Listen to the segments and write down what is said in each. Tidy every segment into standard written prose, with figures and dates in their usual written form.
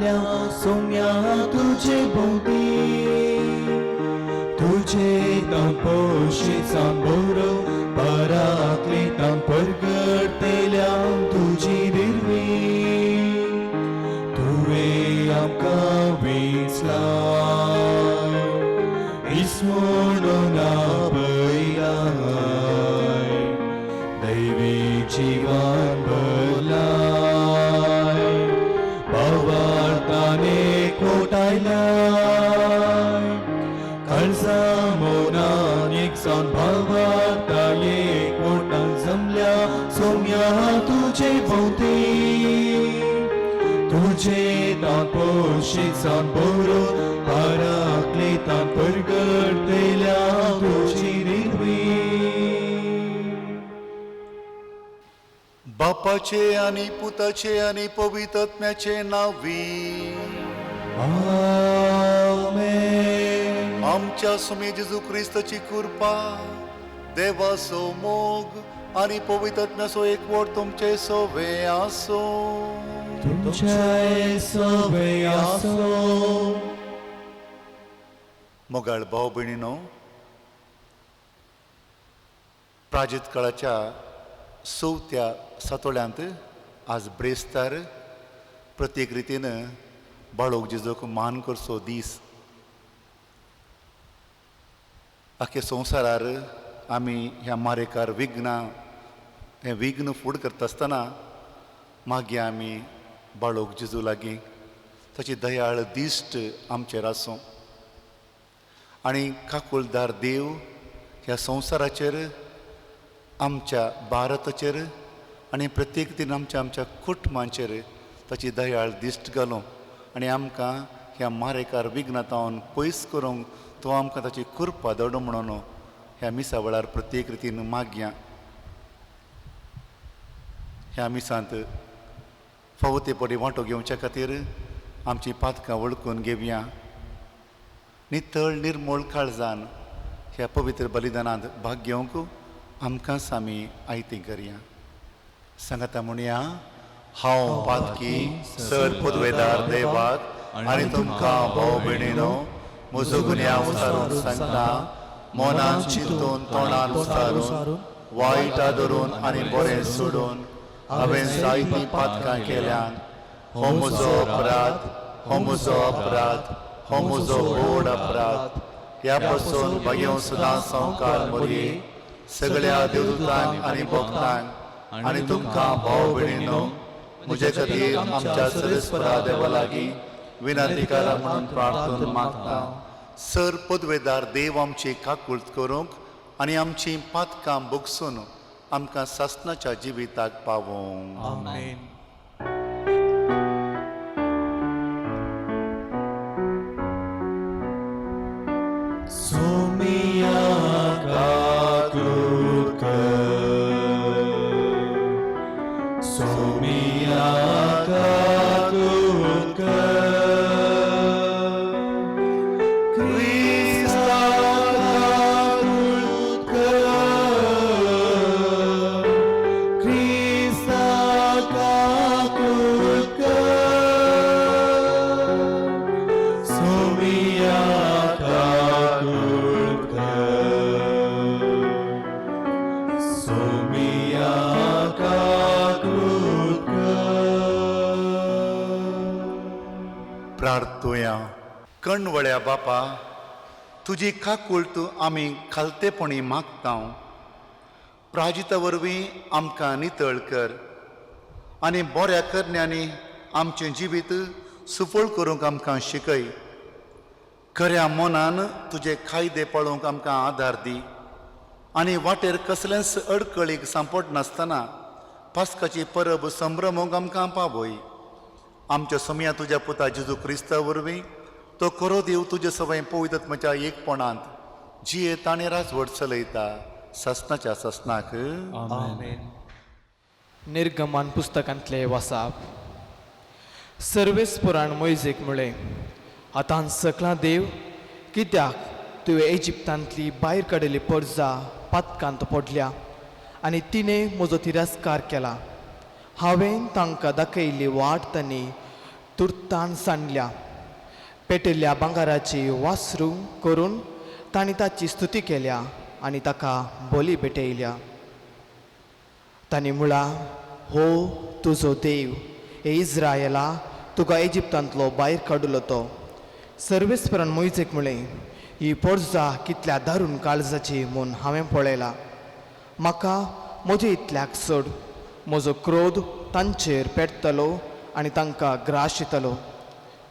जमल्या सोम्या तुझे भोवती तुझे तपोशीचा बोर पराक्लेतां परगटल्या तुझी निर्वी तुवें आमकां वेंचला इसवणून आपयलाय दैवी जीवन भरलाय भावार्थाने कोटायलाय काळजा मौनान एक जावन भावार्था एक मोठान जमल्या सोम्या तुझे भोवती तुझे तपोशीचान बरो पराक्लेतां परगटल्या तुझी निर्वी बापाचे आणि पुताचे आणि पवित्रात्म्याचे नावी आमेन. आमच्या सुमे जेजू ख्रिस्ताची कृपा देवाचो मोग आणि पवित्रात्म्याचो एकवट तुमचे सोवे आसो तुमचे सोबे आसो. मोगाळ भाव भयणीनो, प्राजीत काळाच्या 4थ्या सातोळ्यांत आज ब्रेस्तार प्रत्येक रितीन बाळोक जेजूक मान करचो दीस. आख्या संवसारार आमी ह्या मारेकार हें विघ्न फूड करता आसतना मागीर आमी बाळोक जेजू लागीं ताची दयाळ दिश्ट आमचेर आसूं आनी काकुळदार देव ह्या संवसाराचेर आमच्या भारताचेर आनी प्रत्येक दिन आमच्या कुटुंबांचेर ताची दयाळ दिश्ट घालूं आनी आमकां ह्या मारेकार विघ्नांतावन पयस करूंक तो आमकां ताची कृपा दडो म्हणून ह्या मिसा वेळार प्रत्येक रितीन मागया. ह्या मिसांत फावतेपडी वांटो घेवच्या खातीर आमची पातकां वळखून घेवया. नितळ निर्मळ काळजान ह्या पवित्र बलिदानांत भाग घेवंक आमकांच आमी आयती करया. सांगाता म्हणया, हांव पातकी सर पदवेदार देवाक आनी तुमकां भाव भयणीनो म्हजो गुन्यांव उसारून सांगता. मनान चिंतून तोंडान उसारून वायट धरून आनी बरें सोडून हांवें जायतीं पातकां केल्यान हो म्हजो अपराध, हो म्हजो अपराध, हो म्हजो व्हड अपराध. ह्या पासून भाग्यो सदां संवकार मरी सगळ्या देवदूतांक आनी भक्तांक आनी तुमकां भाव भयणीनो म्हजे खातीर आमच्या सरस्वता देवा लागीं विनंतीकारा म्हणून प्रार्थना मागता. सर पदवेदार देव आमची काकुळट करूंक आनी आमची पातकां भोगसून आमकां सासणाच्या जिविताक पावोंक. आमेन. सोमिया काकुळट कर, सोमिया काकुळट कर. प्रार्थुया. कणवळ्या बापा, तुजी काकुळट आमी खालतेपणी मागता. प्राजिता वरवीं आमकां नितळ कर आनी बऱ्या करण्यांनी आमचें जिवीत सुफळ करूंक आमकां शिकय. खऱ्या मनान तुजे कायदे पळोवंक आमकां आदार दी आनी वाटेर कसलेंच अडकळीक सांपड नासतना पास्काची परब संभ्रमोंक आमकां पावय. आमच्या समया तुज्या पुता जेजू क्रिस्ता वरवीं तो खरो देव तुजे सवय पवित्रात्म्याच्या एकपणांत जियेत आनी राजवट चलयता सस्नाच्या सस्नाक. आमेन. निर्गमान पुस्तकांतले वाचप. सर्वेस पुराण मोइजेक म्हळे, आतां सकला देव, कित्याक तुवें इजिप्तांतली भायर काडिल्ली परजा पातकांत पडल्या आनी तिणें म्हजो तिरस्कार केला. हांवें तांकां दाखयिल्ली वाट तांणी तुर्तान सांडल्या पेटयल्ल्या भांगाराची वासरू करून तांणी ताची स्तुती केल्या आनी ताका बोली भेटयल्या. तांणी म्हळां, हो तुजो देव हे इज्रायला तुका इजिप्तांतलो भायर काडलो तो. सर्वेस्परान मोइजेक म्हळें, ही पोरजां कितल्या दारूण काळजाची म्हूण हांवें पळयलां. म्हाका म्हजे इतल्याक सोड. म्हजो क्रोध तांचेर पेट्टलो आनी तांकां ग्रास येतलो.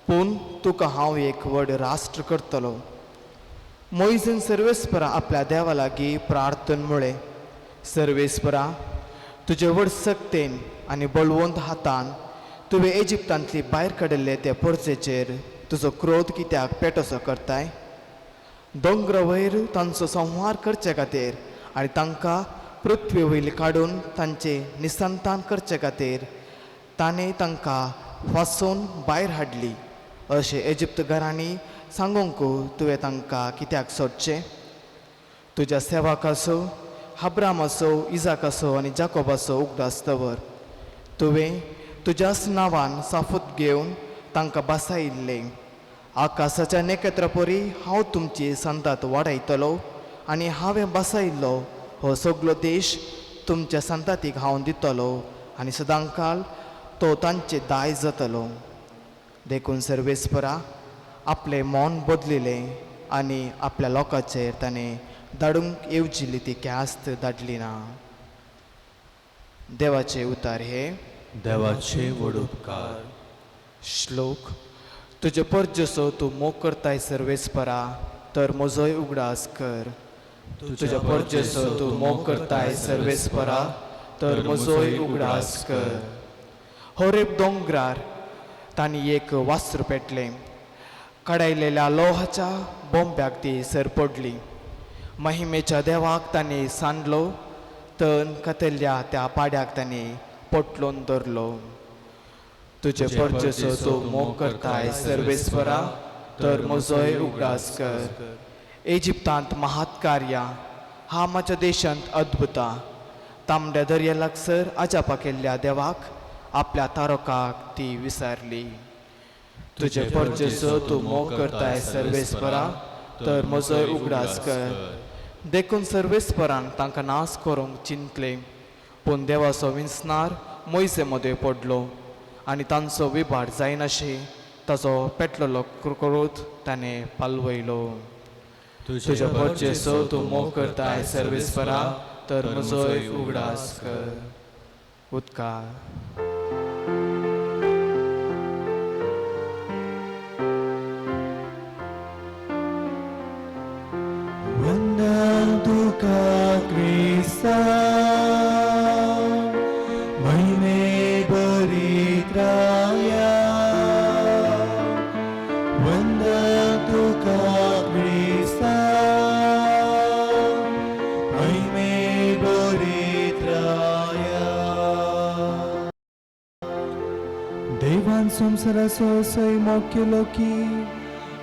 पूण तुका हांव एक व्हड राष्ट्र करतलो. मोइजेन सर्वेस्परा आपल्या देवा लागीं प्रार्थन म्हळें, सर्वेस्परा तुजे व्हड सक्तेन आनी बळवंत हातान तुवें इजिप्तांतली भायर काडिल्ले ते पोरचेचेर तुजो क्रोध कित्याक पेटोसो करताय? दोंगरा वयर तांचो संहार करचे खातीर आनी तांकां पृथ्वी वयली काडून तांचे निसंतान करचे खातीर ताणें तांकां वासोवन भायर हाडली अशें इजिप्त घरांनी सांगूंक तुवें तांकां कित्याक सोडचें? तुज्या सेवकाचो अब्रामाचो, इजाकाचो आनी जाकोबाचो उगडास दवर. तुवें तुज्याच नांवान साफूत घेवन तांकां बसायिल्ले. आकाशाच्या नखेत्रा परी हांव तुमची संतत वाडयतलो आनी हांवें बसायिल्लो हो सगलो देश तुमच्या संततीक हांव दितलो आनी सदांकाल तो तांचे दाय जातलो. देखून सर्वेस्परा आपलें मौन बदलिलें आनी आपल्या लोकांचेर ताणें धाडूंक येवजिल्ली ती ख्यास्त धाडली ना. देवाचे उतार हे. देवाचे व्हड उपकार. श्लोक. तुजे परजसो तूं मोग करताय सर्वेस्परा, तर म्हजोय उगडास कर. तुज्या परजसो तूं मोग करताय सर्वेस्परा, तर म्हजोय उगडास कर. होरेब दोंगरार तांणी एक वासरू पेटलें. काडायलेल्या लोहाच्या बोंब्याक ती सर पडली. महिमेच्या देवाक तांणी सांडलो. तण कातल्ल्या त्या पाड्याक तांणी पोटलोन धरलो. तुजे परजसो तूं मोग करताय सर्वेस्परा, तर म्हजोय उगडास कर. इजिप्तांत महात कार्यां, हामाच्या देशांत अद्भुतां. तांबड्या दर्या लागसर अजापा केल्ल्या देवाक आपल्या तारकाक ती विसारली. तुजे परजसो तूं मोग करताय सर्वेस्परा, तर म्हजोय उगडास कर. देखून सर्वेस्परान तांकां नास करूंक चिंतले. पूण देवाचो विंसणार मोइजे मदें पडलो आनी तांचो विभाड जायनाशी ताचो पेटलेलो क्रोध ताणें पालवयलो. तुज्या परजसो तूं मोग करताय सर्वेस्परा, तर म्हजोय उगडास कर. उदकार. वंदन तुका क्रिस्ता, महिमे बरीत राया. वंदन तुका क्रिस्ता, महिमे बरीत राया. देवान संसाराचो सैमो केलो की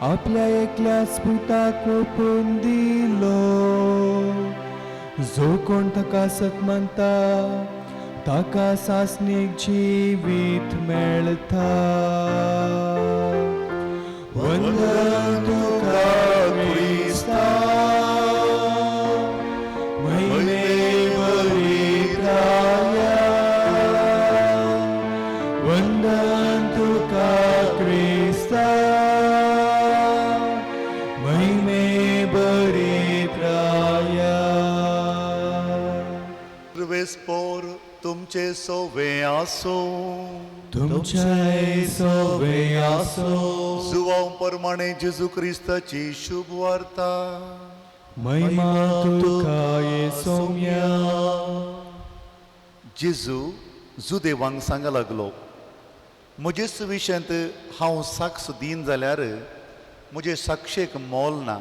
आपल्या एकल्याच पुताक ओपून दिलो. जो कोण ताका सत मानता ताका सासनीक जिवीत मेळता. वंदन तुका क्रिस्ता, महिमे बरीत राया. वंदन तुका क्रिस्ता, महिमे बरीत राया. सर्वेस्पोर तुमचे सोवे आसो. तुमचे सोवे आसो. जुवां प्रमाणे जेजू क्रिस्ताची शुभ वार्ता. महिमा तुका येसोम्या. जेजू जुदेवांक सांगा लागलो, म्हजेच विशयांत हांव साक्ष दीन जाल्यार म्हजे साक्षेक मोल ना.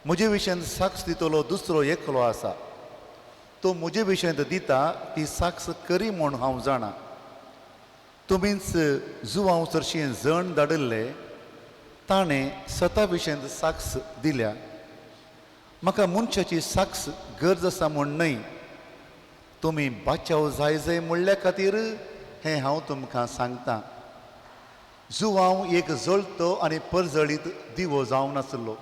म्हजे विशयांत साक्ष दितलो दुसरो एकलो आसा. तो म्हजे विशयांत दिता ती साक्ष करी म्हूण हांव जाणा. तुमीच जुवांव चडशीं जण धाडिल्ले, ताणें स्वता विशयांत साक्ष दिल्या. म्हाका मनशाची साक्ष गरज आसा म्हूण न्हय, तुमी बाचाव जाय जाय म्हणल्या खातीर हें हांव तुमकां सांगतां. जुवांव एक जळतो आनी परजळीत दिवो जावन नासलो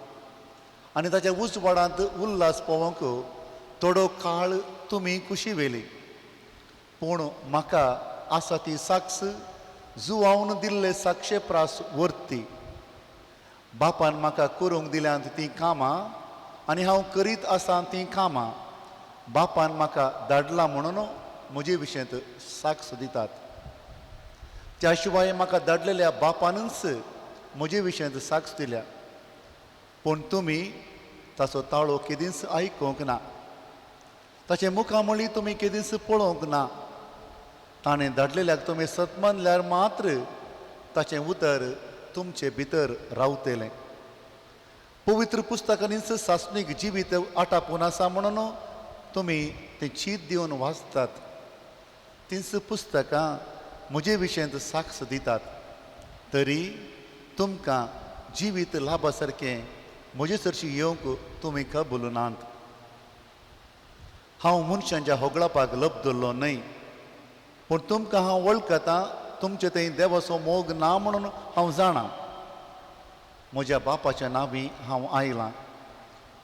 आनी ताच्या उजवाडांत उल्हास पळोवंक थोडो काळ तुमी कुशी वेली. पूण म्हाका आसा ती साक्ष जुवावन दिल्ले साक्षे प्रास वर्ती. बापान म्हाका करूंक दिल्यांत तीं कामां आनी हांव करीत आसां तीं कामां बापान म्हाका धाडलां म्हणून म्हजे विशयंत साक्ष दितात. त्या शिवाय म्हाका धाडलेल्या बापानूच म्हजे विशयंत साक्ष दिल्या. पूण तुमी ताचो ताळो केदींच आयकूंक ना, ताचे मुखामळी तुमी केदींच पळोवंक ना. ताणें धाडलेल्याक तुमी सत मानल्यार मात्र ताचें उतर तुमचे भितर रावतलें. पवित्र पुस्तकांनीच सासणीक जिवीत आटापून आसा म्हणून तुमी तें चीत दिवन वाचतात. तींच पुस्तकां म्हजे विशयंत साक्ष दितात. तरी तुमकां जिवीत लाभा सारकें म्हजे चडशी येवंक तुमी कबूल नात. हांव मनशांच्या होगळापाक लबदल्लो न्हय, पूण तुमकां हांव वळखतां. तुमचे थंय देवाचो मोग ना म्हणून हांव जाणां. म्हज्या बापाच्या नांवी हांव आयलां,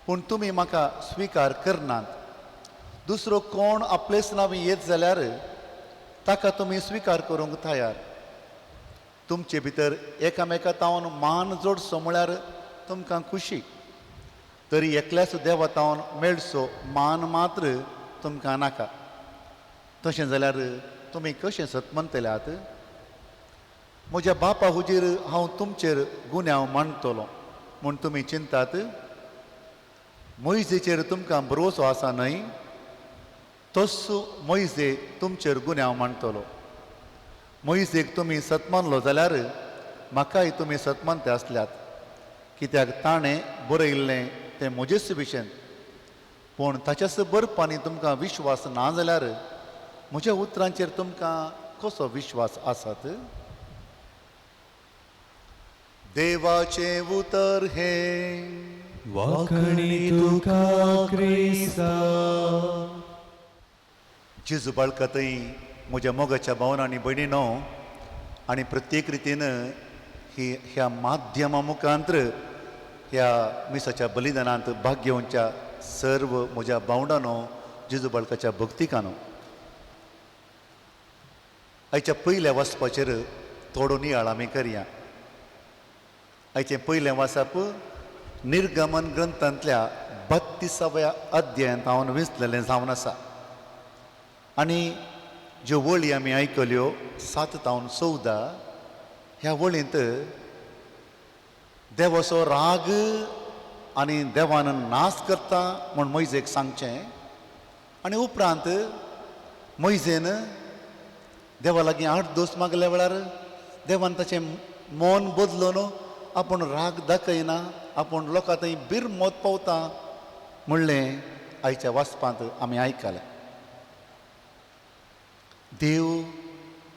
पूण तुमी म्हाका स्विकार करनात. दुसरो कोण आपलेच नांवी येत जाल्यार ताका तुमी स्विकार करूंक तयार. तुमचे भितर एकामेका तावन मान जोडचो म्हळ्यार तुमकां खुशी. तरी एकल्याच देवा तावन मेळचो मान मात्र तुमकां नाका. तशें जाल्यार तुमी कशें सतमंतल्यात? म्हज्या बापा हुजीर हांव तुमचेर गुन्यांव मांडटलों म्हूण तुमी चिंतात? मोइजेचेर तुमकां भरवंसो आसा न्हय? तस्सो मोइजे तुमचेर गुन्यांव मांडटलो. मोइजेक तुमी सतमानलो जाल्यार म्हाकाय तुमी सतमानते आसल्यात, कित्याक ताणें बरयल्लें तें म्हजेच विशयन. पूण ताच्याच बरपांनी तुमकां विश्वास ना जाल्यार म्हज्या उतरांचेर तुमकां कसो विश्वास आसात? देवाचें उतर हे वाखणी तुका क्रिस्ता. जेजू बाळकातय म्हज्या मोगाच्या भावनांनी भयणीनो आनी प्रत्येक रितीन ह्या माध्यमा मुखांतर ह्या मिसाच्या बलिदानांत भाग घेवच्या सर्व म्हज्या भावंडांनो, जेजू बाळकाच्या भक्तिकांनो, आयच्या पयल्या वाचपाचेर थोडो नियाळ आमी करया. आयचें पयलें वाचप निर्गमन ग्रंथांतल्या 32व्या अध्यायांत हांव विसलेलें जावन आसा. आनी ज्यो वळी आमी आयकल्यो 7 ते 14 ह्या वळींत देवाचो राग आनी देवान नाश करता म्हूण मोइजेक सांगचें. आनी उपरांत मोइजेन देवा लागीं 8 दोस मागल्या वेळार देवान ताचें मन बदलून आपूण राग दाखयना, आपूण लोकां थंय बिरमोत पावता म्हणलें आयच्या वाचपांत आमी आयकलें. देव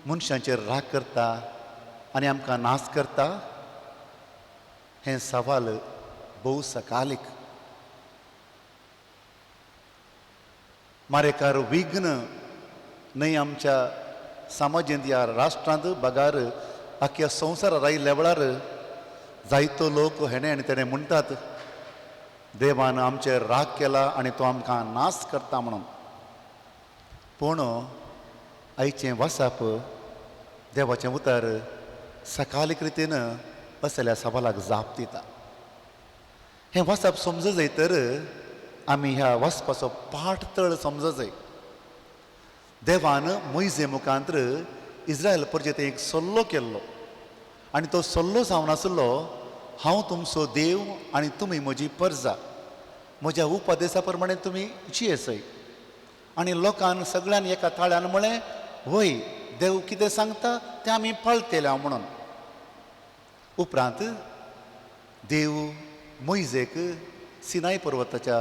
मनशांचेर राग करता आनी आमकां नाश करता, हें सवाल भोव सकालीक. मारेकार विघ्न न्हय आमच्या समाजींत ह्या राष्ट्रांत बगार आख्या संवसारांत आयिल्ल्या वेळार जायतो लोक हेणे आनी तेणे म्हणटात देवान आमचेर राग केला आनी तो आमकां नाश करता म्हणून. पूण आयचें वाचप देवाचें उतर सकालीक रितीन असल्या सवालाक जाप दिता. हें वाचप समज जाय तर आमी ह्या वाचपाचो पाठ तळ समज जाय. देवान मोइजे मुखांतर इस्रायल परजेत एक सल्लो केल्लो आनी तो सल्लो जावन आसलो, हांव तुमचो देव आनी तुमी म्हजी परजा. म्हज्या उपदेशा प्रमाणे तुमी जियेसय. आनी लोकान सगळ्यान एका ताळ्यान म्हळें, वय देव कितें सांगता तें आमी पाळटले म्हणून. उपरांत देव मोइजेक सिनाय पर्वताच्या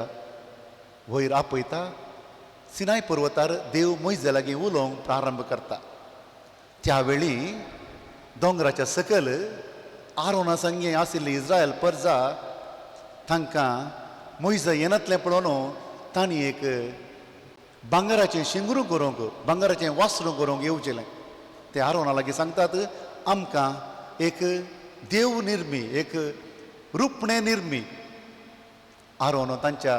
वयर आपयता. सिनाय पर्वतार देव मोइजे लागीं उलोवंक प्रारंभ करता. त्यावेळी दोंगराच्या सकयल आरोना संगे आशिल्ली इस्रायल परजा तांकां मोइजे येनातलें पळोवन तांणी एक भांगराचें शिंगरू करूंक, भांगराचें वासरू करूंक येवचेलें. ते आरोना लागीं सांगतात, आमकां एक देव निर्मी एक रुपणे निर्मी आरोन तांच्या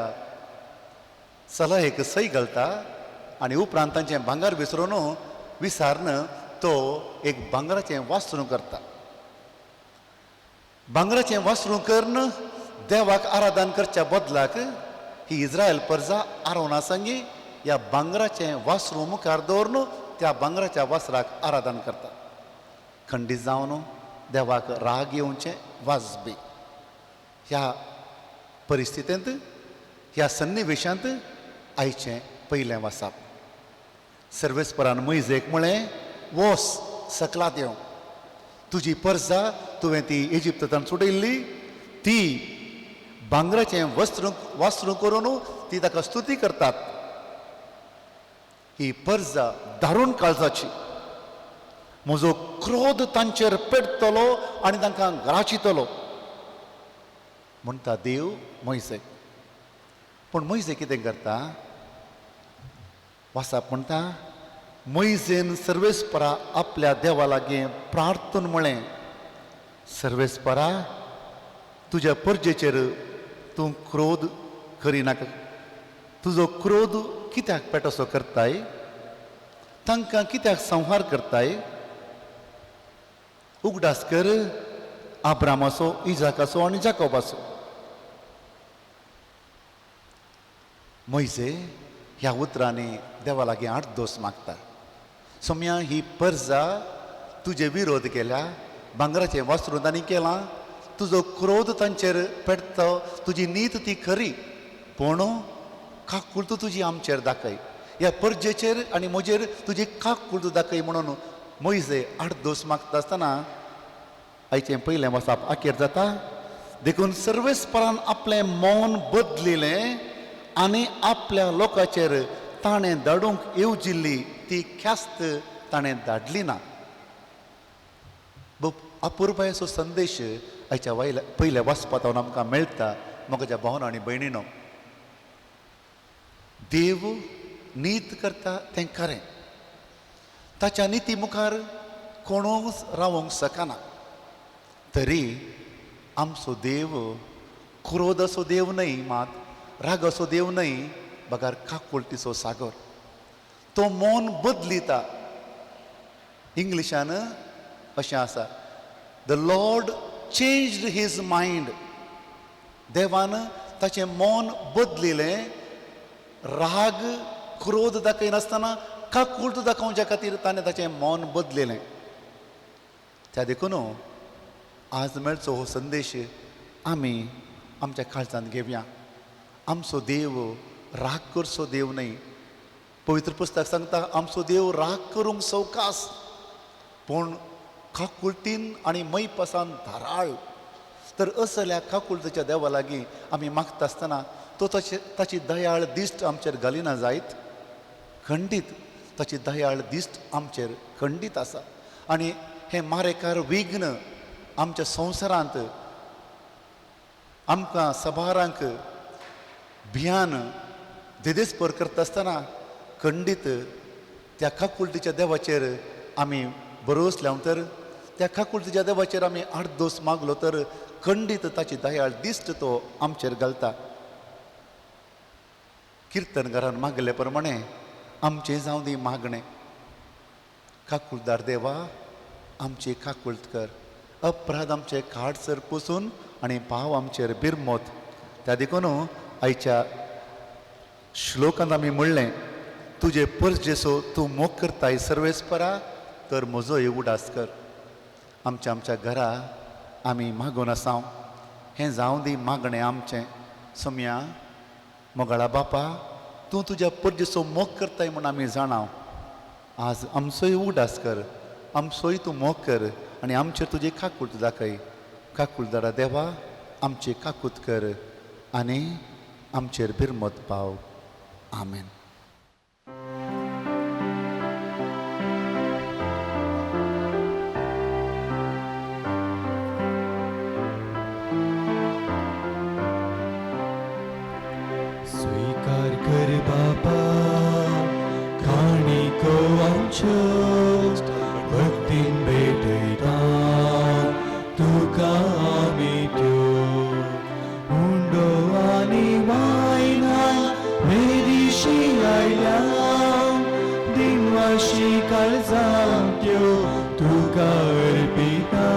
सलहेक सई घालता आनी उपरांत तांचें भांगर विसरून विसारन तो एक भांगराचें वासरूं करता. भांगराचें वासरूं करून देवाक आराधन करच्या बदलाक ही इस्रायल परजा आरोना संगी ह्या भांगराचें वासरूं मुखार दवरून त्या भांगराच्या वासराक आराधन करता. खंडीत जावन देवाक राग येवचें वाजबी. ह्या परिस्थितींत ह्या सन्निवेशांत आयचें पयलें वासाप. सर्वेस्परान मोइजेक म्हळें, वोस सकलात येवं. तुजी परजा तुवें ती इजिप्तांत सुटयल्ली ती भांगराचें वासरूं करून ती ताका स्तुती करतात. ही परजा दारूण काळजाची. म्हजो क्रोध तांचेर पेटतलो आनी तांकां ग्राचितलो म्हणटा देव मोइजेक. पूण मोइजे कितें करता? वासाप म्हणटा, मोइजेन सर्वेस्परा आपल्या देवा लागीं प्रार्थून म्हळें, सर्वेस्परा तुज्या परजेचेर तूं क्रोध करिनाका. तुजो क्रोध कित्याक पेटोसो करताय? तांकां कित्याक संहार करताय? उगडास कर अब्रामाचो, इजाकाचो आनी जाकोबाचो. मोइजे ह्या उतरांनी देवा लागीं 8 दोस मागता. सोम्या ही परजा तुजे विरोध केल्या, भांगराचें वासरूं तांणी केलां, तुजो क्रोध तांचेर पेटतो, तुजी नीत ती खरी, पूण काकूळट तुजी आमचेर दाखय. ह्या परजेचेर आनी म्हजेर तुजी काकूळट दाखय म्हणून मोइजे 8 दोस मागता आसतना आयचें पयलें वसाप आखेर जाता. देखून सर्वेस्परान आपलें मौन बदलिलें आनी आपल्या लोकांचेर ताणें धाडूंक येवजिल्ली ती ख्यास्त ताणें धाडली ना. अपुर्बायेचो संदेश आयच्या पयल्या वाचपांत आमकां मेळटा. म्हज्या भावना आनी भयणीनो, देव नीत करता तें खरें. ताच्या निती मुखार कोणूच रावूंक शकना. तरी आमचो देव क्रोध असो देव न्हय, मात राग असो देव न्हय, बगार काकुळटीचो सागर. तो मौन बदलिता. इंग्लिशान अशें आसा, the lord changed his mind. देवान ताचें मौन बदलिलें. राग क्रोध दाखयनासतना काकुळट दाखोवच्या खातीर ताणें ताचें मौन बदलिलें. त्या देखून आज मेळचो हो संदेश आमी आमच्या काळजांत घेवया. आमचो देव राग करचो देव न्हय. पवित्र पुस्तक सांगता, आमचो देव राग करूंक सवकास, पूण काकुळटीन आनी मैपासान धाराळ. तर असल्या काकुळटीच्या देवा लागीं आमी मागता आसतना तो ताची दयाळ दिश्ट आमचेर घालिना जायत. खंडीत ताची दयाळ दिश्ट आमचेर खंडीत आसा. आनी हे मारेकार विघ्न आमच्या संवसारांत आमकां सबारांक भियान देदेस्पर करता आसतना खंडीत त्या काकुळटीच्या देवाचेर आमी भरोस लावन तर त्या काकुळटीच्या देवाचेर आमी 8 दोस मागलो तर खंडीत ताची दयाळ दिश्ट तो आमचेर घालता. किर्तनकारान मागले प्रमाणे आमचें जावं दी मागणें. काकुळदार देवा, आमची काकुळट कर. अपराध आमचे काडसर पुसून आनी पाव आमचेर बिरमोत. त्या देखून आयच्या श्लोकांत आमी म्हणलें, तुजे परजेचो तूं मोग करताय सर्वेस्परा, तर म्हजोय उडास कर. आमच्या घरा आमी मागून आसांव. हें जावं दी मागणें आमचें. सोम्या मोगाळा बापा, तूं तुज्या परजेचो मोग करताय म्हूण आमी जाणाव. आज आमचोय उडास कर, आमचोय तूं मोग कर आनी आमचेर तुजी काकुळट दाखय. काकुळदारा देवा, आमची काकूत कर आनी आमचेर बिरमत पाव. आमेन. स्वीकार कर बापा काणिको आमच्यो भक्तीन भेटयता. तुका आमी त्यो हुंडो आनी वायनां वेदिशी आयल्या दिनवाशी काळजां त्यो तुका अर्पिता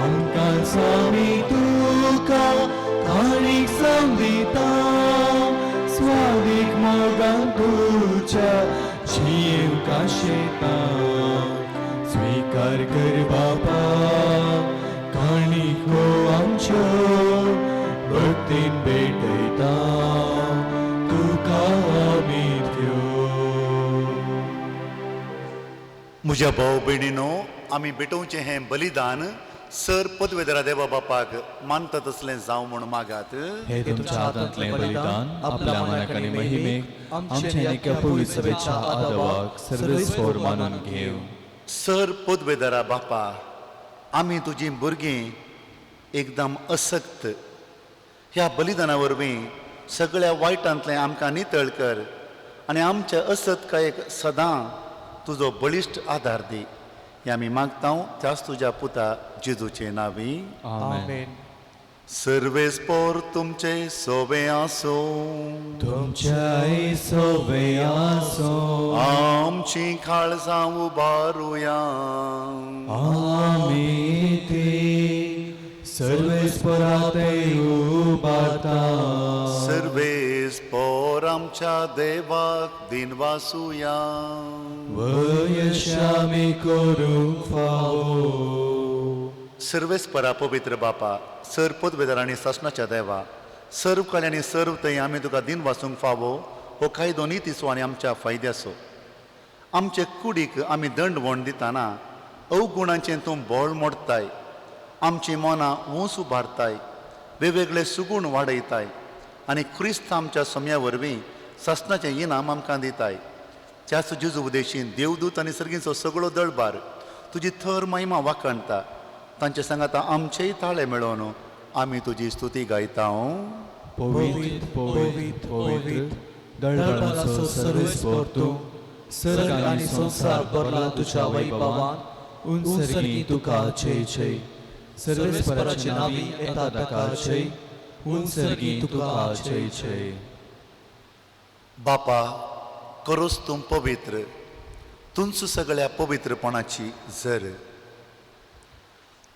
आमकां सामी तुका काळीक संदिता स्वादीक मोगां तुच्या जीव काशेता स्वीकार कर बापा काणिको आमच्यो भक्तीन भेटयता तुका आमी त्यो. म्हज्या भाव भयणीनो, आमी भेटोवचें हें बलिदान सर पदवेदरा देवा बापाक मानता तसलें जावं म्हूण मागात. हे तुमच्या हातांतलें बलिदान आपल्या मनाक आनी महिमेक आमचे नित्य पवित्र सभेच्या आदवाक सर्वेस्पोर मानून घेव. सर पदवेदरा बापा, आमी तुजीं भुरगीं एकदम असक्त. ह्या बलिदाना वरवीं सगळ्या वायटांतलें आमकां नितळ कर आनी आमच्या असतकायेक सदां तुजो बळिश्ट आदार दी. हें आमी मागतां त्याच तुज्या पुता जेजूचे नांवी. आमेन. सर्वेस्पोर तुमचे सोबे आसो. तुमच्या सोबे आसो. आमची काळजां उबारुया. आमी ते सर्वेस्परातय उबारता. सर्वेस्पोर आमच्या देवाक दिनवासुया. वयश आमी करूंक फावो. सर्वेस्परा पवित्र बापा, सर पदवेदार आनी शासनाच्या देवा, सर्व कळे आनी सर्व थंय आमी तुका दिन वाचूंक फावो हो कायदो नितीचो आनी आमच्या फायद्याचो. आमचे कुडीक आमी दंडवण दितना अवगुणांचें तूं बोळ मोडताय. आमची मनां ऊंच उबारताय, वेगवेगळे सुगूण वाडयताय आनी क्रिस्त आमच्या सोम्या वरवीं शासनाचें इनाम आमकां दिताय. त्याच जेजू उदेशीन देवदूत आनी सर्गीचो सगळो दळबार तुजी थर महिमा वाखणटा. तांचे सांगाता आमचेय ताळे मेळोवन आमी तुजी स्तुती गायता. पवित्र पवित्र पवित्र दळदळाचो सर्वेस्पोर तूं. सर्ग आनी संसार भरला तुज्या वैभवान. उंचरगी तुका जय जय. सर्वेस्पराचे नावी येता ताका जय. उंचरगी तुका जय जय. बापा, करोस तूं पवित्र, तुंच सगळ्या पवित्रपणाची झर.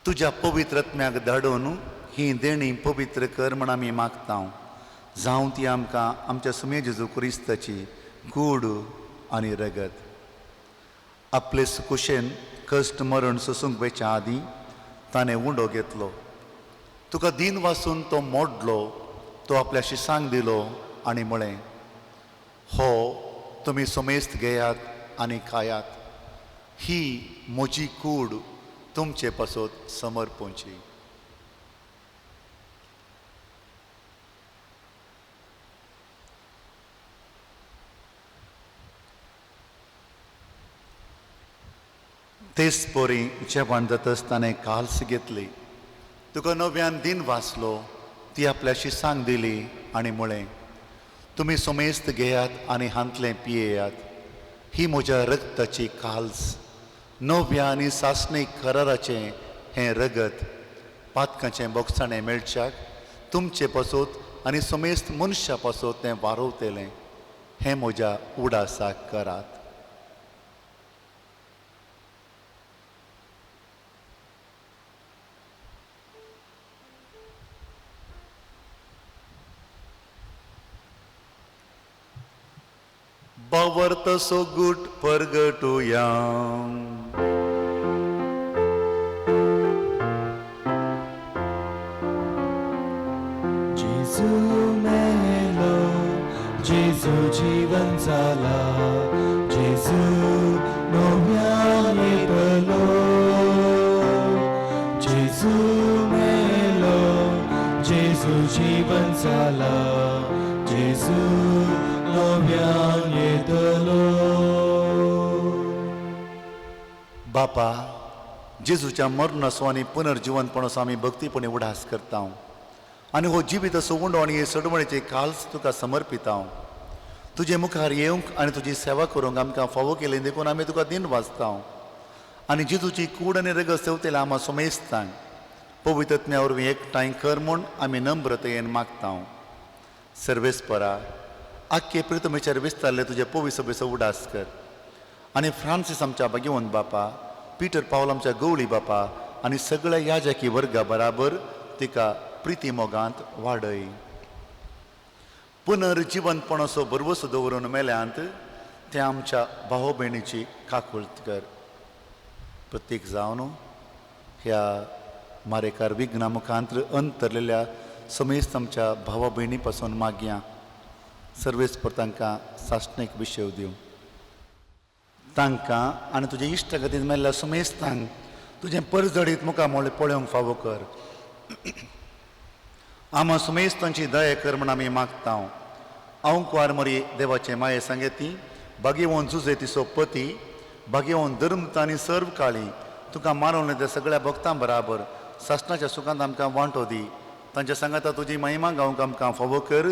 तुज्या पवित्रत्म्याक धाडून ही देणी पवित्र कर म्हण आमी मागता. जावं ती आमकां आमच्या सुमे जेजू क्रिस्ताची कूड आनी रगत. आपले कुशेन कश्ट मरण सोसूंक वेच्या आदीं ताणें उंडो घेतलो. तुका दिन वाचून तो मोडलो. तो आपल्या शिसांक दिलो आनी म्हळें, हो तुमी सोमेस्त घेयात आनी खायात. ही म्हजी कूड तुमचे पासत समर्पूंची. तेच पोरी जेवण जातच ताणें काल्स घेतली. तुका नव्यान दिन वाचलो. ती आपल्या शिसांक दिली आनी म्हळें, तुमी सोमेस्त घेयात आनी हांतलें पियेयात. ही म्हज्या रगताची काल्स, नव्या आनी सासणीक कराराचें हें रगत पातकाचें बोगसाणें मेळच्याक तुमचे पासत आनी सोमेस्त मनशा पासत तें वारोवतेलें. हें म्हज्या उडासाक करात. बावर्त सोगूट परगटुया. जेजू मेलो, जेजू जीवन जाला. जेजू नव्यान येतलो. जेजू मेलो, जेजू जीवन जाला. जेजू नव्यान येतलो. बापा, जेजूच्या मरणाचो आनी पुनर्जिवनपणाचो आमी भक्तीपणी उडास करता. आनी हो जिवीत असो उंडो आनी हे सडवळेचे काल्स तुका समर्पिता. तुजे मुखार येवंक आनी तुजी सेवा करूंक आमकां फावो केलें देखून आमी तुका दिन वाचता. आनी जेजूची कूड आनी रगत सेवतेले आमा सोमेस्तांक पवित्रत्म्या वरवीं एकठांय कर म्हूण आमी नम्रतेन मागता. सर्वेस्परा आख्खे प्रितमेचेर विस्तारले तुजे पवित्र सभेचो उडास कर आनी फ्रांसीस आमच्या भाग्यवंत बापा, पिटर पावल आमच्या गवळी बापा आनी सगळ्या याजकी वर्गा बराबर तिका प्रिती मोगांत वाडय. पुनर्जीवनपणाचो बरवसो दवरून मेल्यांत ते आमच्या भाव भयणीची काकुळट कर. प्रत्येक जावन ह्या मारेकार विघ्ना मुखांतर अंतरलेल्या समेस्त आमच्या भावा भयणी पासून मागया. सर्वेस्पर तांकां साश्णेक विशय दिवं. तांकां आनी तुजे इश्ट गतीन मेल्ल्या समेस्तांक तुजें परजडीत मुखार पळोवंक फावो कर. आमा समेस्तांची दया कर म्हण आमी मागता. अंकुवार मरी देवाचे माये सांगेती, भाग्यवंत जुजे तिचो पती, भाग्यवंत धर्मता आनी सर्व काळी तुका मारवले त्या सगळ्या भक्तां बराबर सासणाच्या सुखांत आमकां वांटो दी. तांच्या सांगाता तुजी महिमा गावंक आमकां फावो कर.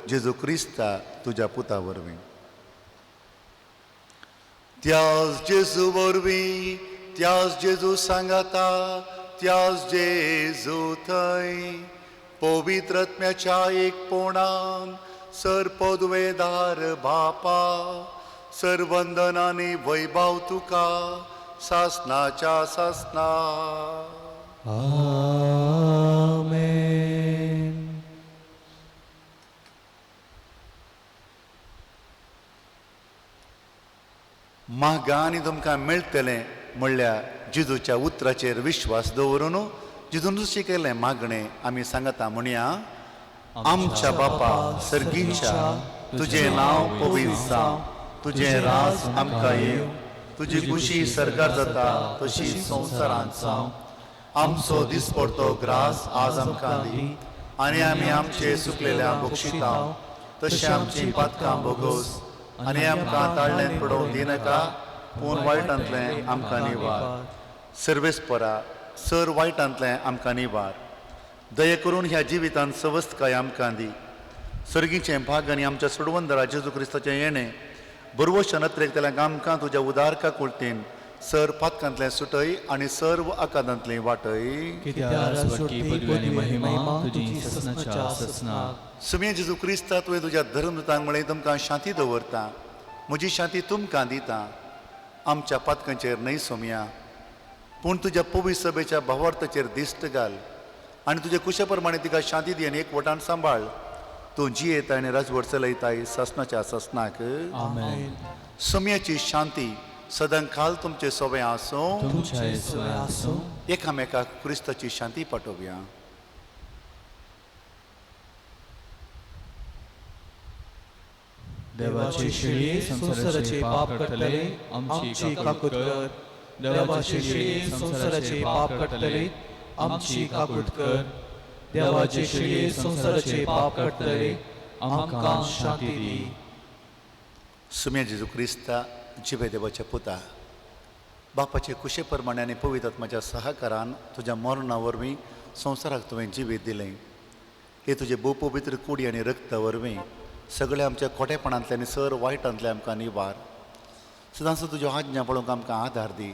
जेजू क्रिस्ता तुज्या पुता वरवीं. त्याच जेजू वरवीं, त्याच जेजू सांगाता, त्याच जेजू थंय पवित्रत्म्याच्या एकपणान सर पदवेदार बापा सर वंदनानी वैभव तुका सासणाच्या सासणा. आमेन. म्हाका आनी तुमकां मेळटलें म्हणल्यार जेजूच्या उतराचेर विश्वास दवरून जेजून शिकयलें मागणें आमी सांगता म्हणया. आमच्या बापा सर्गीच्या तुजें नांव पवित्र जावं, तुजें राज आमकां येवं, तुजी खुशी सरकार जाता तशी संवसारांत जावं. आमचो दिसपडटो ग्रास आज आमकां दी आनी आमी आमचे सुकलेल्या बक्षिता तशें आमची पातकां बोगोस आनी आमकां ताळ्ळें पडोवंक दिनाका, पूण वायटांतलें आमकां निवार. सर्वेस्परा सर वायटांतलें आमकां निवार. दये करून ह्या जिवितांत सवस्तकाय आमकां दी. सर्गीचें भाग आनी आमच्या सोडवंदरा जेजू क्रिस्ताचें येणें बरवशा नत्रेक आमकां तुज्या उदारका कुळतीन सर पातकांतलें सुटय आनी सर्व आकादांतलीं वाटय. सुमे जेजू क्रिस्ता तुवें तुज्या धर्मदूतांक म्हळें तुमकां शांती दवरता, म्हजी शांती तुमकां दिता. आमच्या पातकांचेर न्हय सोमया, पूण तुज्या पवित्र सभेच्या भावार्थाचेर दिश्ट घाल आनी तुजे कुशे प्रमाणे तिका शांती दी आनी एकवटान सांबाळ. तूं जियेताय आनी राजवट चलयताय सासणाच्या सासणाक. सोम्याची शांती सदां काल तुमचे सोबे आसूं. एकामेकाक क्रिस्ताची शांती पाठोवया. देवाची शिडी संसाराचे पाप कटले आमची काकूट कर. देवाची शिडी संसाराचे पाप कटले आमची काकूट कर. देवाची शिडी संसाराचे पाप कटले आमकां शांती दी. सुमे जेजू क्रिस्ता जिवे देवाच्या पुता, बापाचे कुशे प्रमाणे आनी पवित्र आत्म्याच्या सहकारान तुज्या मरणा वरवीं संवसाराक तुवें जिवीत दिलें. हे तुजे भोवपवित्र कुडी आनी रक्ता वरवीं सगळ्या आमच्या खोटेपणांतले आनी सर वायटांतले आमकां निवार. सदांचो तुज्यो आज्ञा पळोवंक आमकां आदार दी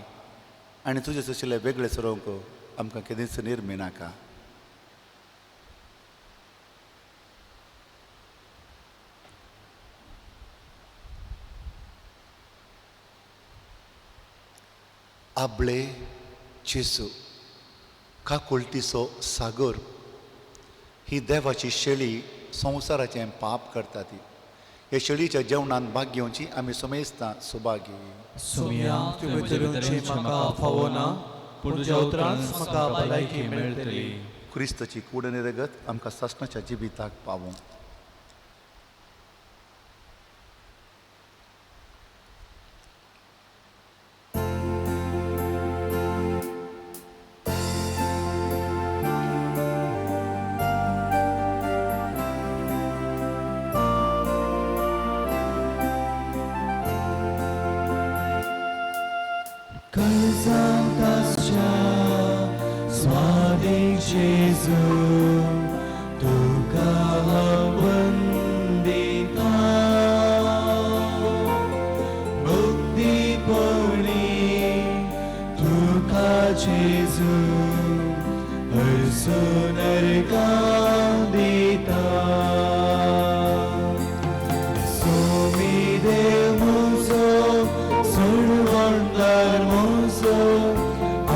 आनी तुजे तशिल्ले वेगळे चलोवंक आमकां केदींच निर्मी नाका. आबळे जेजू काकुळटीचो सागर ही देवाची शेळी संवसाराचें पाप करता ती. हे शेळीच्या जेवणांत भाग घेवची आमी समेस्तां सुभागी. सुमया तुवें धरूंचे म्हाका फावो ना, पूण जेवत्रांत म्हाका भलायकी मेळटली. क्रिस्ताची कूड आनी रगत आमकां सासणाच्या जिविताक पावूं. Jesu, tuka wandita, mukti poni, tuka Jesu, नरकां दिता सोमी देव मुजो सोडवणदार मुजो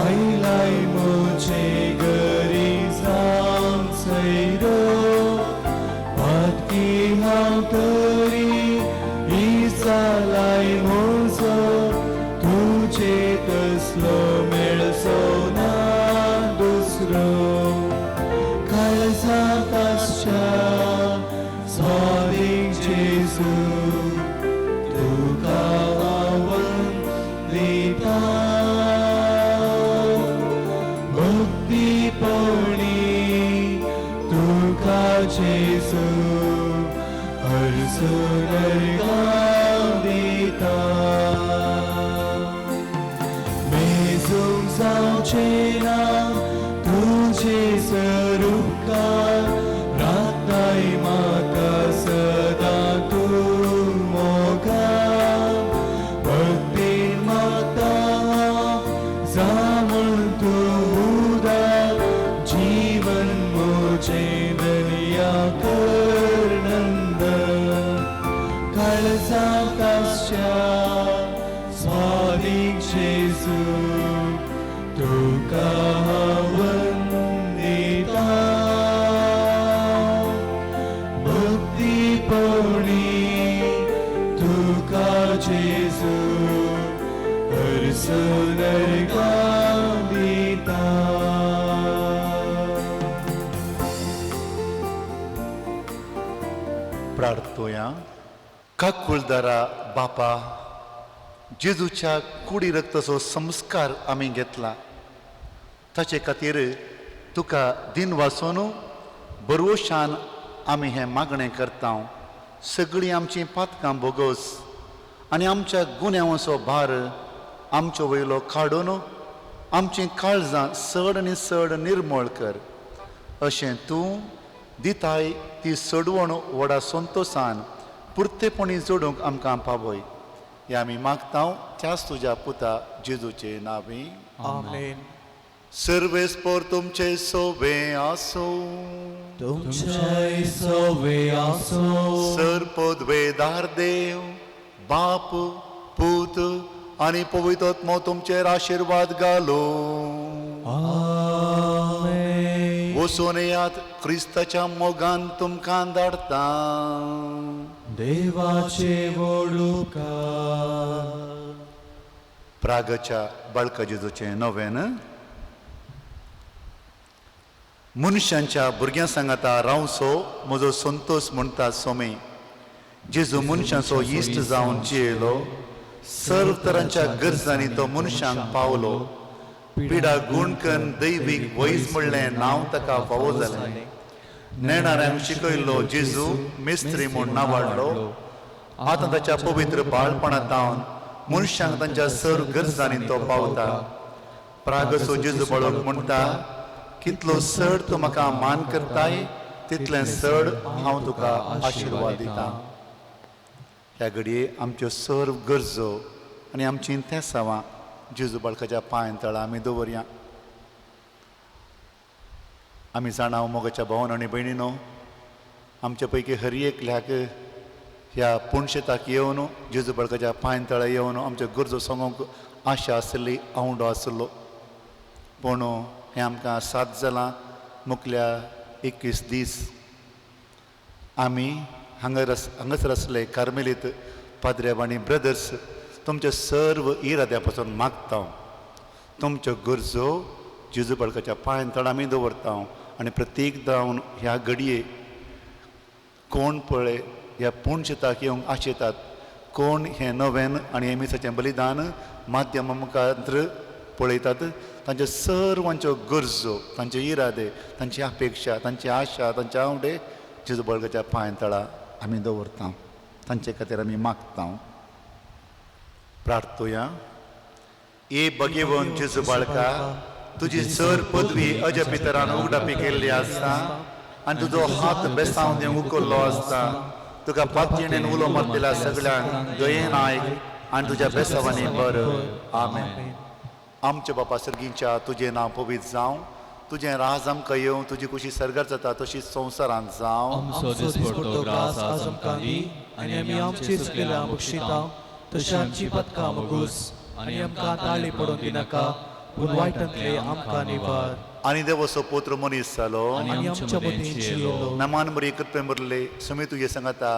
आयलाय मुझे घरी जावं सैरो पातकी हांव तरी इसालाय मुजो तुजे तसलो मेळसो ना दुसरो काळजांत आसच्या स्वामीक जेजू तुका वंदिता भक्तीपणी तुका जेजू अर्जो नरकां दिता मेजूंक जावचें ना तुजे स्वरूपकार राताय म्हाका सदां तूं मोगान भक्तीन मागता जावून तूं उदार जीवन म्हजें दर्या कर नंदन काळजांत आसच्या स्वामीक जेजू तुका वंदिता भक्तीपणी तुका जेजू अर्जो नरकां दिता प्रार्थोया काकुळदारा बापा जेजूच्या कुडी रक्ताचो संस्कार आमी घेतला ताचे खातीर तुका दिन वाचून बरोशान आमी हें मागणें करता सगळीं आमचीं पातकां बोगोस आनी आमच्या गुन्यांवाचो भार आमच्यो वयलो काडून आमचीं काळजां चड आनी चड निर्मळ कर अशें तूं दिताय ती सोडवण व्हडा संतोशान पुर्तेपणी जोडूंक आमकां पावय हें आमी मागता त्याच तुज्या पुता जेजूचे नांवी आमेन. सर्वेस्पोर तुमचे सोबे आसो तुमचे सोवे आसो सर्पोद्वेदार देव बाप पूत आनी पवित्रोत्मो तुमचेर आशिर्वाद घालो आमेन वचून येयात क्रिस्ताच्या मोगान तुमकां धाडटा देवाचे वडुकार प्रागच्या बाळका जेजूचें नवें मनशांच्या भुरग्यां सांगाता रावसो म्हजो संतोश म्हणटा सोमे जेजू मनशांचो इश्ट जावन जियेलो सर्व तरांच्या गरजांनी तो मनशांक पावलो पिडा गुणकन दैवीक वैज म्हणलें नांव ताका फावो जालें नेणाऱ्यांक शिकयल्लो जेजू मेस्त्री म्हूण नांवाडलो आतां ताच्या पवित्र बाळपणांतावन मनशांक तांच्या सर्व गरजांनी तो पावता प्रागसो जेजू बाळक म्हणटा कितलो चड तूं म्हाका मान करताय तितलें चड हांव तुका आशिर्वाद दितां ह्या घडये आमच्यो सर्व गरजो आनी आमचीं तेंसावां जेजू बाळकाच्या पांय तळा आमी दवरया आमी जाणां मोगाच्या भावान आनी भयणीनो आमचे पैकी हर एकल्याक ह्या पुणशेताक येवन जेजू बाळकाच्या पांय तळा येवन आमच्यो गरजो सांगूंक आशा आसली आवडो आसलो पूण हें आमकां साद जालां मुखल्या 21 दीस आमी हांगासर आसले कार्मेलीत पाद्र्या आनी ब्रदर्स तुमचे सर्व इराद्या पासून मागता तुमच्यो गरजो जेजू बाळकाच्या पांय तळा आमी दवरता आनी प्रत्येक जावन ह्या घडये कोण पळय ह्या पुणशेताक येवंक आशेतात कोण हें नवें आनी एमिसाचें बलिदान माध्यमा मुखार पळयतात तांच्यो सर्वांच्यो गरजो तांचे इरादे तांची अपेक्षा तांची आशा तांचे आवडे जेजू बाळकाच्या पांय तळा आमी दवरता तांचे खातीर आमी मागता प्रार्थोया ए भगेवन जेजू बाळका तुजी सर पदवी अजय पितरान उगडापी केल्ली आसता आनी तुजो हात बेसांव दिवंक उखल्लो आसता तुका पातयेन उलो मारलेल्या सगळ्यांक दयेन आयक आनी तुज्या बेसावांनी बर आमेन आमच्या बापा सर्गींच्या तुजें नांव पवित्र जावं तुझें राज आमकां येवं, तुजी कुशी सर्गार जाता तशीच संवसारांत जावं. आमचो दिसपडटो ग्रास आज आमकां दी, आनी आमी आमची चुकलेल्या बक्षिता, तशी आमची पदकां मोगूस, आनी आमकां ताळी पडोवन दिनाका, पूण वायटांतले आमकां निवार. आनी देवाचो पुत्र मनीस जालो, आनी आमच्या मदीं येयलो. नामान बरी कृपे मरले समी तुझे सांगाता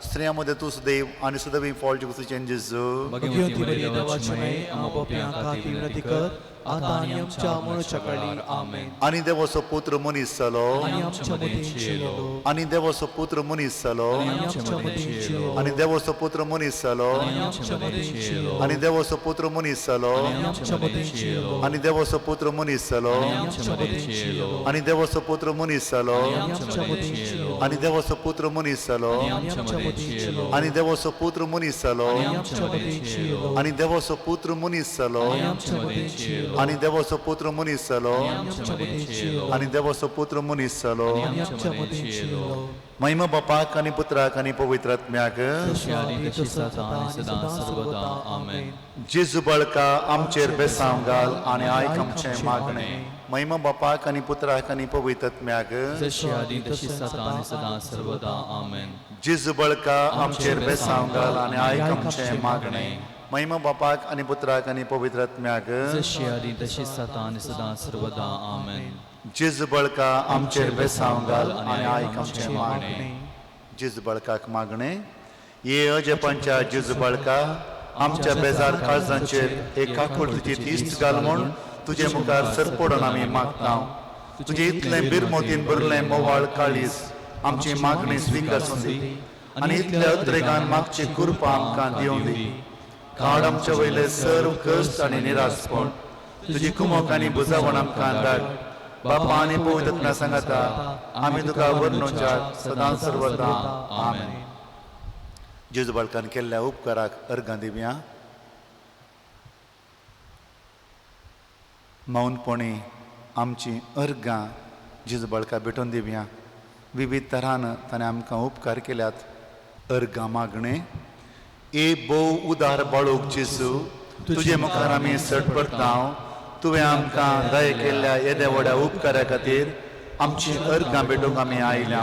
स्त्रियांमध्ये तूच देव आणि सदैव फॉल्ट जेजू. भगवती बरी देवाची माय, आम पापियां खातीर विनंती कर, आता आनी आमच्या मरणाच्या काळी. आमेन. आणि देवाचो पुत्र मनीस जालो, आनी आमच्या मदीं येयलो. आणि देवाचो पुत्र मनीस जालो, आनी आमच्या मदीं येयलो. आणि देवाचो पुत्र मनीस जालो, आनी आमच्या मदीं येयलो. आणि देवाचो पुत्र मनीस जालो, आनी आमच्या मदीं येयलो. आणि देवाचो पुत्र मनीस जालो, आनी आमच्या मदीं येयलो. आणि देवाचो पुत्र मनीस जालो, आनी आमच्या मदीं येयलो. आणि देवाचो पुत्र मनीस जालो, आनी आमच्या मदीं येयलो. आणि देवाचो पुत्र मनीस जालो, आनी आमच्या मदीं येयलो. आणि देवाचो पुत्र मनीस जालो, आनी आमच्या मदीं येयलो. आणि देवाचो पुत्र मनीस जालो, आनी आमच्या मदीं येयलो. आणि देवाचो पुत्र मनीस जालो. आनी आमच्या मदीं येयलो. महिमा बापाक आणि पुत्राक आणि पवित्र आत्म्याक. तशी आदी तशी जाता आनी सदां सर्वदा. आमेन. जेजू बाळका आमचेर बेसांव घाल आणि आयक आमचें मागणे. महिमा बापाक आणि पुत्राक आणि पवित्र आत्म्याक. जशी आदी तशी जाता आनी सदां सर्वदा. आमेन. जेजू बाळका आमचेर बेसांव घाल आणि आयक आमचें मागणे. महिमा बापाक आणि पुत्राक आणि पवित्र आत्म्याक. जशी आदी तशी जाता आनी सदां सर्वदा. आमेन. जेजू बाळका आमचेर बेसांव घाल आणि आयक आमचें मागणे. जेजू बाळकाक मागणे. ये अजेपांच्या जेजू बाळका आमच्या बेजार काळजांचेर एक काकुळतीची तिस्त घाल म्हूण तुजे मुखार सरपडून आमी मागता. तुजे इतलें बिरमोतीन भरलें मोवाळ काळीज आमची मागणी स्विकारून दी, आनी इतल्या उद्रेगान मागची कृपा आमकां दिवं दी. काड आमचे वयले सर्व कश्ट आनी निराशपण तुजी कुमक आनी बुजावण आमकां धाड. बापा आनी पवित्र आत्म्या सांगाता आमी तुका वर्णोवच्याक सदां सर्वदा. आमेन. जेजू बाळकान केल्ल्या उपकाराक अर्गां दिवया. मौनपणी आमची अर्गां जेजू बाळका भेटोवन दिवया. विविध तरान ताणें आमकां उपकार केल्यात. अर्गां मागणे. ए बोव उदार बाळूक जेजू, तुजे मुखार आमी सडपडटा. तुवें आमकां दय केल्ल्या येद्या व्हड्या उपकारा खातीर आमची अर्गां भेटोवंक आमी आयल्या.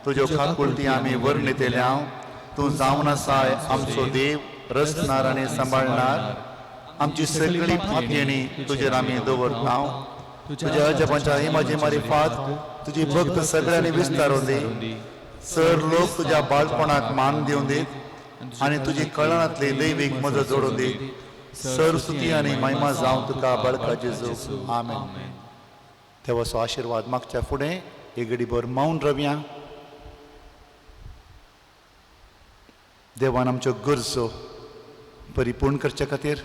तुज्यो काकुळटी आमी वर्णितल्या. तूं जावन आसाय आमचो देव, रचणार आनी सांबाळणार. आमची सगळी पापयेणी तुजेर आमी दवरता. तुज्या अजबांच्या इमाजी मारिफात तुजी भक्त सगळ्यांनी विस्तारून दी. सर लोक तुज्या बाळपणाक मान दिवन दीत आनी तुजी कळणांतली दैवीक मजत जोडून दीत. सरस्वती आनी महिमा जावं तुका बाळका जेजू. आमेन. देवाचो आशिर्वाद मागच्या फुडें एक घडीभर मौन रावया. देवान आमच्यो गरजो परिपूर्ण करचे खातीर,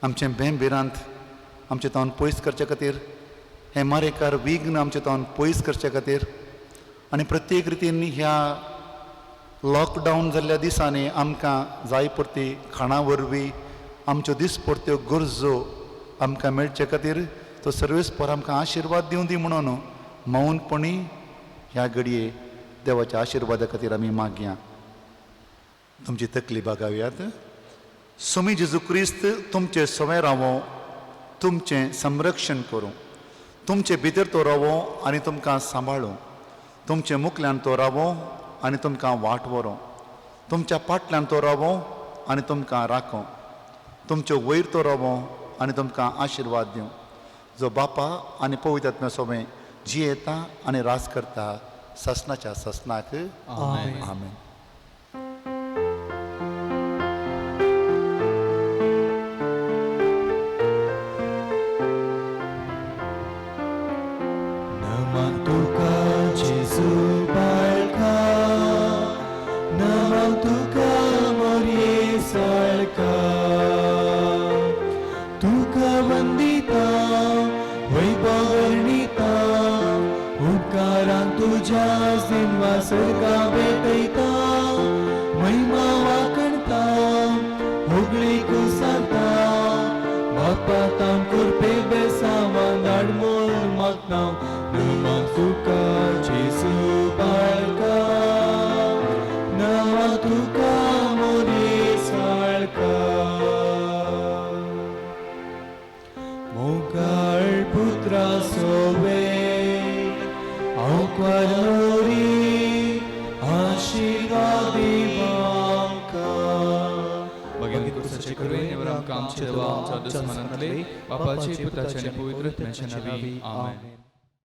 आमचें बेंबिरांत आमचे तावन पयस करचे खातीर, हे मारेकार विघ्न आमचे तावन पयस करचे खातीर, आनी प्रत्येक रितीन ह्या लॉकडावन जाल्ल्या दिसांनी आमकां जाय पुरती खाणा वरवीं आमच्यो दिसपरत्यो गरजो आमकां मेळचे खातीर तो सर्वेस्पर आमकां आशिर्वाद दिवं दी म्हणून मौनपणी ह्या घडये देवाच्या आशिर्वादा खातीर आमी मागया. तुमची तकली बगाव्यात. स्वामी जेजू क्रिस्त तुमचे सवय रावो, तुमचें संरक्षण करूं, तुमचे भितर तो रावो आनी तुमकां सांबाळूं, तुमचे मुखल्यान तो रावो आनी तुमकां वाट व्हरो, तुमच्या पाटल्यान तो रावो आनी तुमकां राखो, तुमच्यो वयर तो रावो आनी तुमकां आशिर्वाद दिवं. जो बापा आनी पवित्र आत्म्या सोबे जियेता आनी रास करता ससनाच्या ससनाक. आमेन. सर्गा भेटयता महिमा वाकणता होगळी कुसारता बापा ताम कुरपे बेसावान धाड म्हूण मागता. नमा तुका जेजू बाळका, नमा तुका मोरी साळका. मोगाळ पुत्राचो Quadori, आशीर्वाद दिवांका. Bagaimana kursaचे करुणे वर आमका आमचे देवा आमच्या दुश्मनांतले बापाचे पुत्राचे आणि पवित्र आत्म्याचे नावे आमेन.